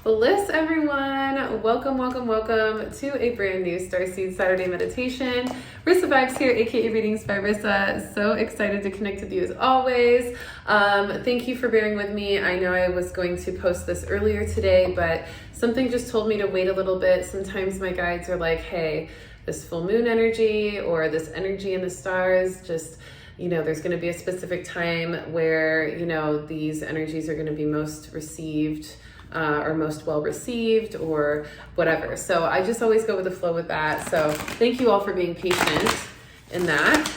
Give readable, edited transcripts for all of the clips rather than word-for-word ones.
Bliss, everyone. Welcome to a brand new Starseed Saturday meditation. Rissa Vibes here, aka Readings by Rissa. So excited to connect with you as always. Thank you for bearing with me. I know I was going to post this earlier today, but something just told me to wait a little bit. Sometimes my guides are like, hey, this full moon energy or this energy in the stars, just, there's going to be a specific time where, these energies are going to be most received or most well received or whatever. So I just always go with the flow with that. So thank you all for being patient in that.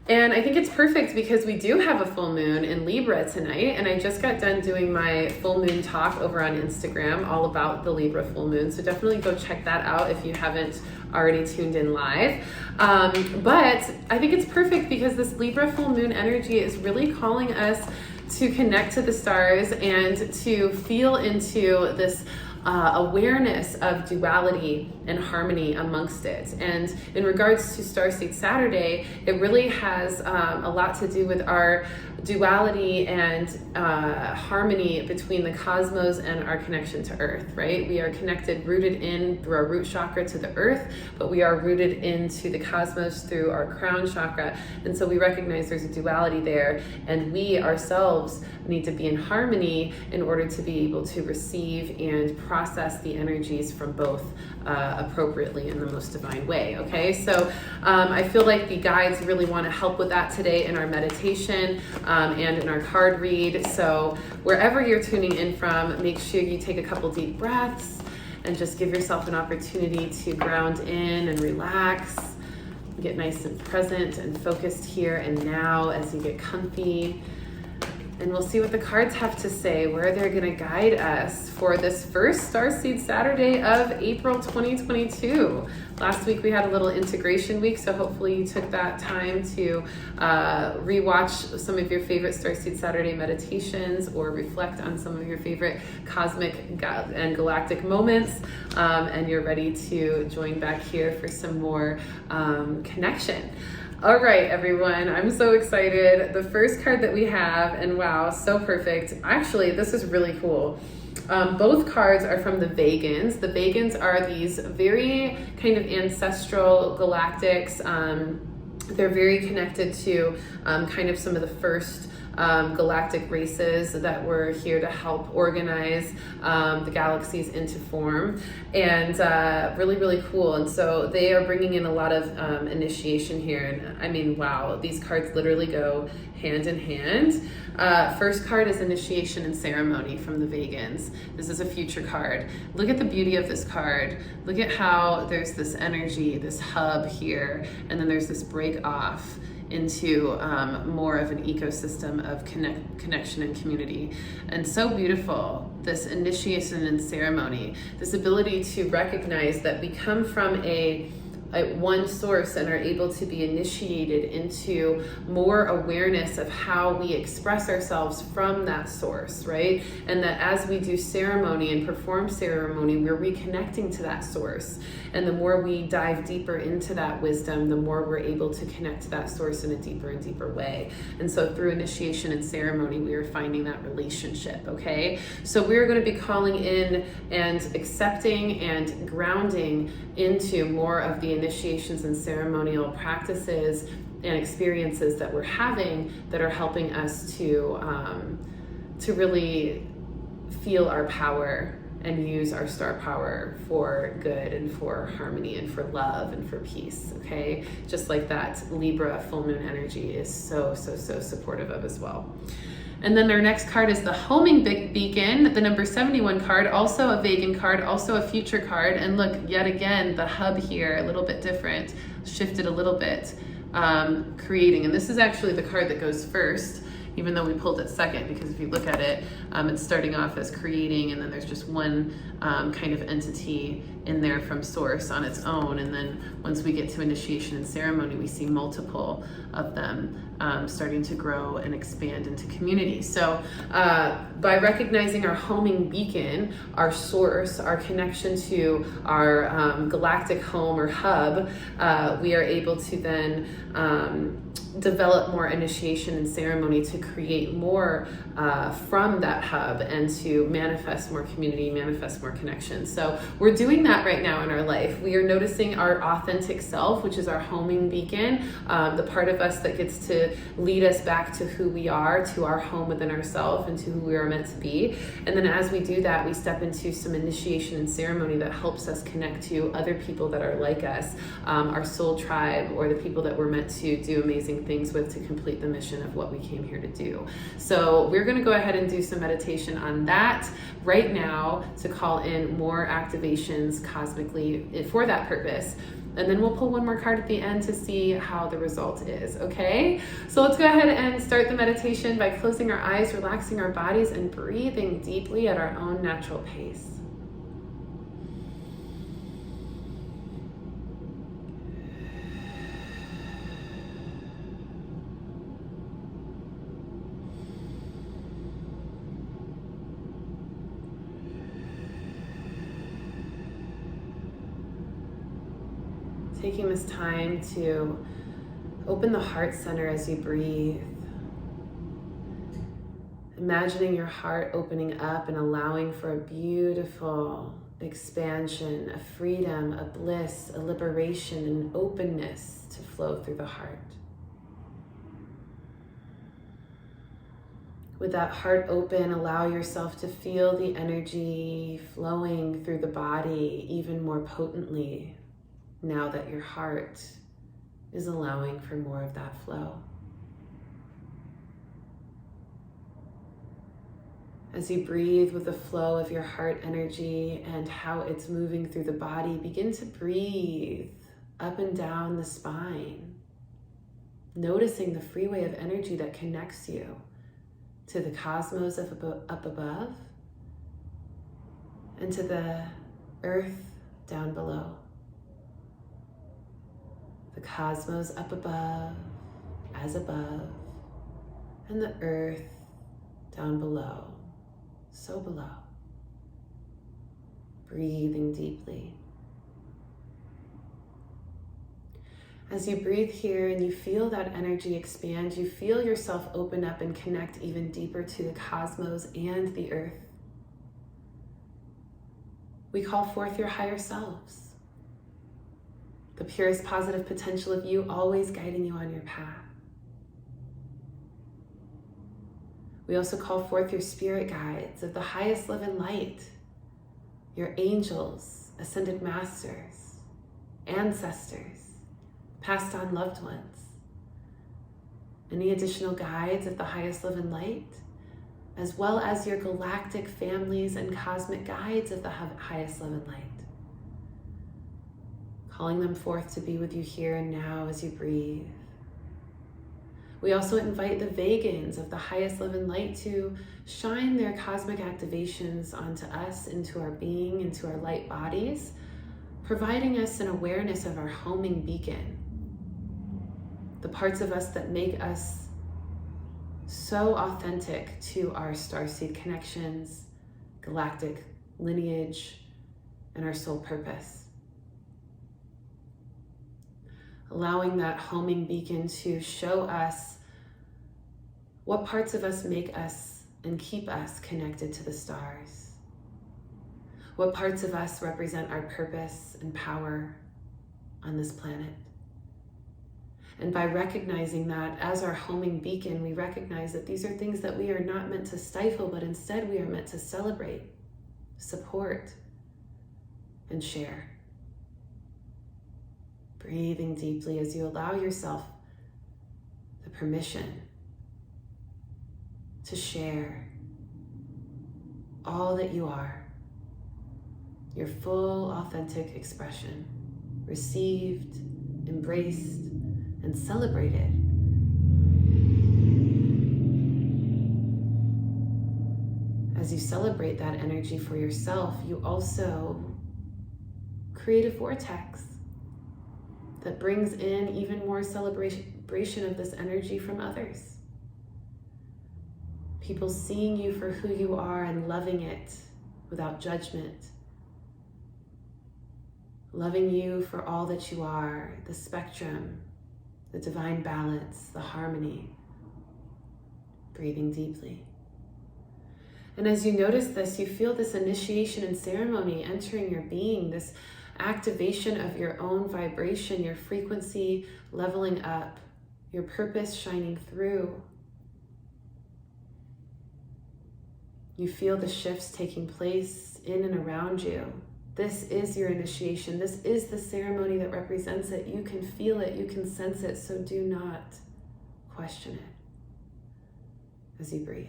And I think it's perfect because we do have a full moon in Libra tonight. And I just got done doing my full moon talk over on Instagram, all about the Libra full moon. So definitely go check that out if you haven't already tuned in live. But I think it's perfect because this Libra full moon energy is really calling us to connect to the stars and to feel into this awareness of duality and harmony amongst it. And in regards to Starseed Saturday, it really has a lot to do with our duality and harmony between the cosmos and our connection to Earth, right? We are connected, rooted in through our root chakra to the Earth, but we are rooted into the cosmos through our crown chakra. And so we recognize there's a duality there, and we ourselves need to be in harmony in order to be able to receive and process the energies from both appropriately in the most divine way, okay? So I feel like the guides really want to help with that today in our meditation and in our card read. So wherever you're tuning in from, make sure you take a couple deep breaths and just give yourself an opportunity to ground in and relax. Get nice and present and focused here and now as you get comfy. And we'll see what the cards have to say, where they're going to guide us for this first Starseed Saturday of April 2022. Last week we had a little integration week, so hopefully you took that time to rewatch some of your favorite Starseed Saturday meditations or reflect on some of your favorite cosmic and galactic moments, and you're ready to join back here for some more connection. All right, everyone, I'm so excited. The first card that we have, and wow, so perfect. Actually, this is really cool. Both cards are from the Vegans. The Vegans are these very kind of ancestral galactics. They're very connected to kind of some of the first galactic races that were here to help organize the galaxies into form, and really, really cool. And so they are bringing in a lot of initiation here. And I mean, wow, these cards literally go hand in hand. First card is initiation and ceremony from the Vegans. This is a future card. Look at the beauty of this card. Look at how there's this energy, this hub here, and then there's this break off into more of an ecosystem of connection and community. And so beautiful, this initiation and ceremony, this ability to recognize that we come from a one source and are able to be initiated into more awareness of how we express ourselves from that source, right? And that as we do ceremony and perform ceremony, we're reconnecting to that source. And the more we dive deeper into that wisdom, the more we're able to connect to that source in a deeper and deeper way. And so through initiation and ceremony, we are finding that relationship, okay? So we're going to be calling in and accepting and grounding into more of the initiations and ceremonial practices and experiences that we're having that are helping us to really feel our power and use our star power for good and for harmony and for love and for peace, okay? Just like that Libra full moon energy is so supportive of as well. And then our next card is the Homing Beacon, the number 71 card, also a Vegan card, also a future card. And look, yet again, the hub here, a little bit different, shifted a little bit, creating. And this is actually the card that goes first, even though we pulled it second, because if you look at it, it's starting off as creating, and then there's just one kind of entity in there from source on its own. And then once we get to initiation and ceremony, we see multiple of them starting to grow and expand into community. So by recognizing our homing beacon, our source, our connection to our galactic home or hub, we are able to then develop more initiation and ceremony to create more from that hub and to manifest more community, manifest more connection. So we're doing that right now in our life. We are noticing our authentic self, which is our homing beacon, the part of us that gets to lead us back to who we are, to our home within ourselves and to who we are meant to be. And then as we do that, we step into some initiation and ceremony that helps us connect to other people that are like us, our soul tribe, or the people that we're meant to do amazing things with to complete the mission of what we came here to do. So we're going to go ahead and do some meditation on that right now to call in more activations cosmically for that purpose. And then we'll pull one more card at the end to see how the result is, okay? So let's go ahead and start the meditation by closing our eyes, relaxing our bodies, and breathing deeply at our own natural pace. Taking this time to open the heart center as you breathe. Imagining your heart opening up and allowing for a beautiful expansion, a freedom, a bliss, a liberation, and openness to flow through the heart. With that heart open, allow yourself to feel the energy flowing through the body even more potently now that your heart is allowing for more of that flow. As you breathe with the flow of your heart energy and how it's moving through the body, begin to breathe up and down the spine, noticing the freeway of energy that connects you to the cosmos up above and to the earth down below. The cosmos up above, as above, and the earth down below, so below. Breathing deeply. As you breathe here and you feel that energy expand, you feel yourself open up and connect even deeper to the cosmos and the earth. We call forth your higher selves, the purest positive potential of you, always guiding you on your path. We also call forth your spirit guides of the highest love and light, your angels, ascended masters, ancestors, passed on loved ones, any additional guides of the highest love and light, as well as your galactic families and cosmic guides of the highest love and light. Calling them forth to be with you here and now as you breathe. We also invite the Vegans of the highest love and light to shine their cosmic activations onto us, into our being, into our light bodies, providing us an awareness of our homing beacon, the parts of us that make us so authentic to our starseed connections, galactic lineage, and our soul purpose. Allowing that homing beacon to show us what parts of us make us and keep us connected to the stars. What parts of us represent our purpose and power on this planet. And by recognizing that as our homing beacon, we recognize that these are things that we are not meant to stifle, but instead we are meant to celebrate, support, and share. Breathing deeply as you allow yourself the permission to share all that you are, your full authentic expression, received, embraced, and celebrated. As you celebrate that energy for yourself, you also create a vortex that brings in even more celebration vibration of this energy from others. People seeing you for who you are and loving it without judgment. Loving you for all that you are, the spectrum, the divine balance, the harmony. Breathing deeply. And as you notice this, you feel this initiation and ceremony entering your being, this activation of your own vibration, your frequency leveling up, your purpose shining through. You feel the shifts taking place in and around you. This is your initiation. This is the ceremony that represents it. You can feel it. You can sense it. So do not question it as you breathe.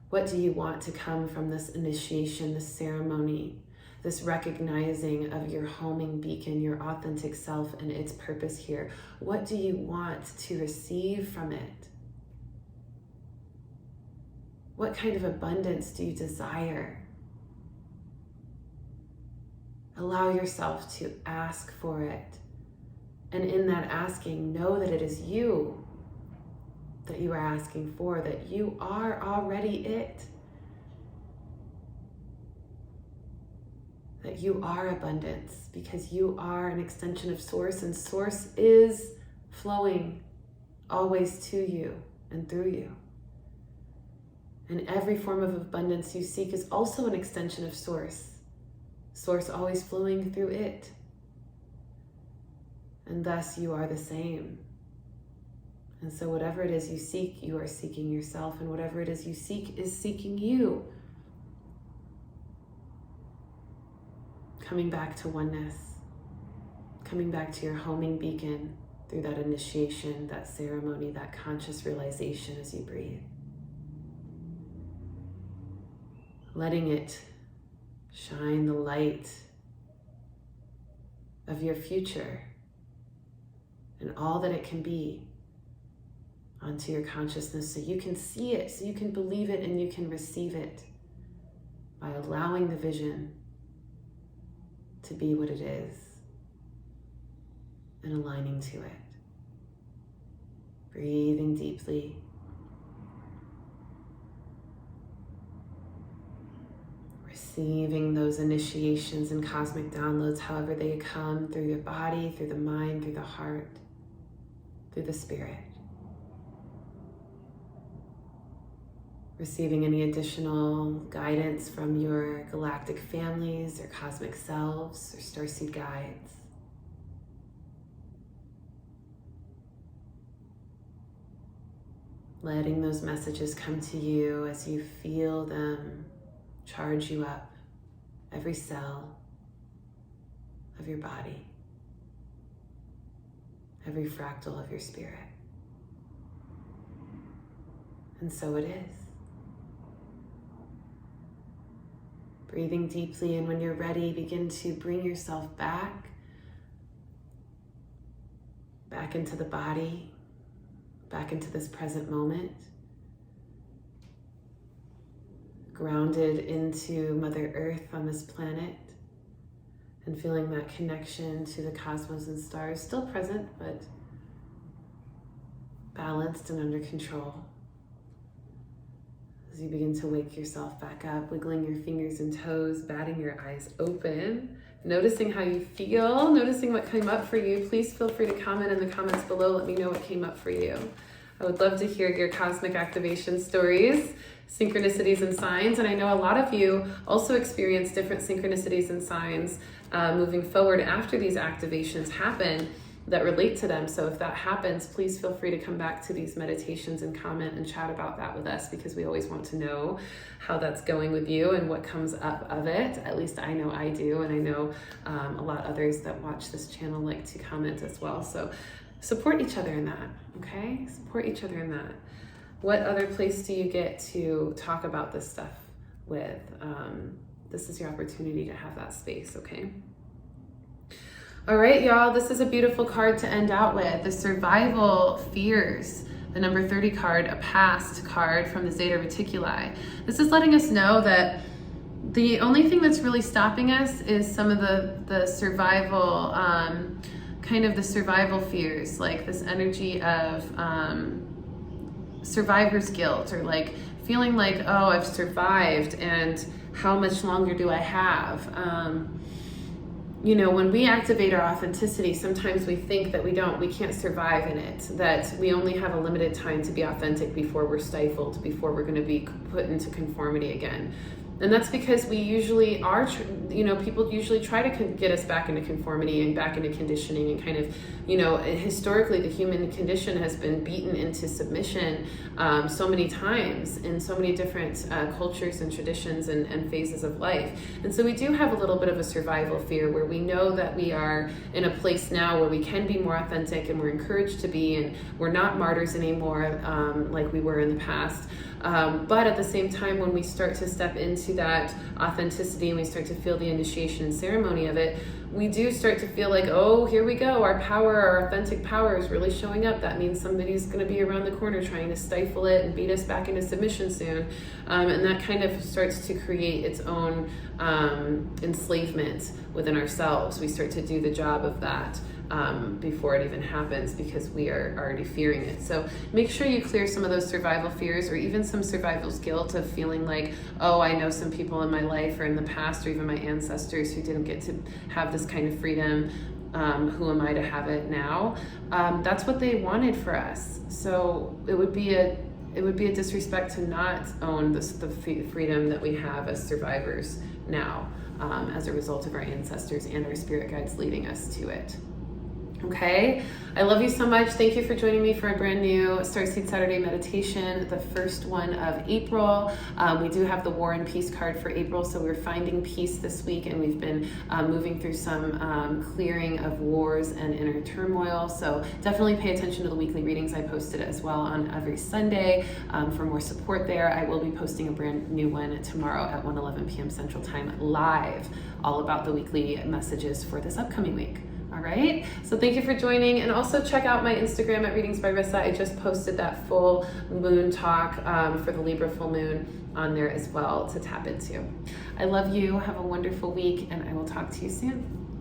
What do you want to come from this initiation, this ceremony, this recognizing of your homing beacon, your authentic self and its purpose here? What do you want to receive from it? What kind of abundance do you desire? Allow yourself to ask for it. And in that asking, know that it is you that you are asking for, that you are already it. That you are abundance because you are an extension of Source, and Source is flowing always to you and through you. And every form of abundance you seek is also an extension of Source. Source always flowing through it. And thus you are the same. And so whatever it is you seek, you are seeking yourself. And whatever it is you seek is seeking you. Coming back to oneness. Coming back to your homing beacon through that initiation, that ceremony, that conscious realization as you breathe. Letting it shine the light of your future and all that it can be onto your consciousness so you can see it, so you can believe it and you can receive it by allowing the vision to be what it is and aligning to it. Breathing deeply. Receiving those initiations and cosmic downloads, however they come, through your body, through the mind, through the heart, through the spirit. Receiving any additional guidance from your galactic families or cosmic selves or starseed guides. Letting those messages come to you as you feel them charge you up, every cell of your body, every fractal of your spirit. And so it is. Breathing deeply, and when you're ready, begin to bring yourself back into the body, back into this present moment. Grounded into Mother Earth on this planet and feeling that connection to the cosmos and stars, still present, but balanced and under control. As you begin to wake yourself back up, wiggling your fingers and toes, batting your eyes open, noticing how you feel, noticing what came up for you. Please feel free to comment in the comments below. Let me know what came up for you. I would love to hear your cosmic activation stories, synchronicities and signs. And I know a lot of you also experience different synchronicities and signs moving forward after these activations happen that relate to them. So if that happens, please feel free to come back to these meditations and comment and chat about that with us, because we always want to know how that's going with you and what comes up of it. At least I know I do, and I know a lot of others that watch this channel like to comment as well. So support each other in that, okay? Support each other in that. What other place do you get to talk about this stuff with? This is your opportunity to have that space, okay? All right, y'all, this is a beautiful card to end out with. The Survival Fears, the number 30 card, a past card from the Zeta Reticuli. This is letting us know that the only thing that's really stopping us is some of the survival kind of the survival fears, like this energy of survivor's guilt, or like feeling like, oh, I've survived and how much longer do I have? You know, when we activate our authenticity, sometimes we think that we can't survive in it, that we only have a limited time to be authentic before we're stifled, before we're going to be put into conformity again. And that's because we usually are, you know, people usually try to get us back into conformity and back into conditioning, and kind of, you know, historically the human condition has been beaten into submission so many times in so many different cultures and traditions and phases of life. And so we do have a little bit of a survival fear, where we know that we are in a place now where we can be more authentic, and we're encouraged to be, and we're not martyrs anymore like we were in the past. But at the same time, when we start to step into that authenticity and we start to feel the initiation and ceremony of it, we do start to feel like, oh, here we go. Our power, our authentic power is really showing up. That means somebody's going to be around the corner trying to stifle it and beat us back into submission soon. And that kind of starts to create its own enslavement within ourselves. We start to do the job of that before it even happens, because we are already fearing it. So make sure you clear some of those survival fears, or even some survival's guilt of feeling like, oh, I know some people in my life or in the past, or even my ancestors, who didn't get to have this kind of freedom. Who am I to have it now? That's what they wanted for us. So it would be a disrespect to not own the freedom that we have as survivors now, as a result of our ancestors and our spirit guides leading us to it. Okay, I love you so much. Thank you for joining me for a brand new Starseed Saturday meditation, the first one of April. We do have the War and Peace card for April, so we're finding peace this week, and we've been moving through some clearing of wars and inner turmoil. So definitely pay attention to the weekly readings I posted as well on every Sunday for more support there. I will be posting a brand new one tomorrow at 1:11 p.m. Central Time live, all about the weekly messages for this upcoming week. All right, so thank you for joining, and also check out my Instagram at Readings by Rissa. I just posted that full moon talk for the Libra full moon on there as well to tap into. I love you. Have a wonderful week, and I will talk to you soon.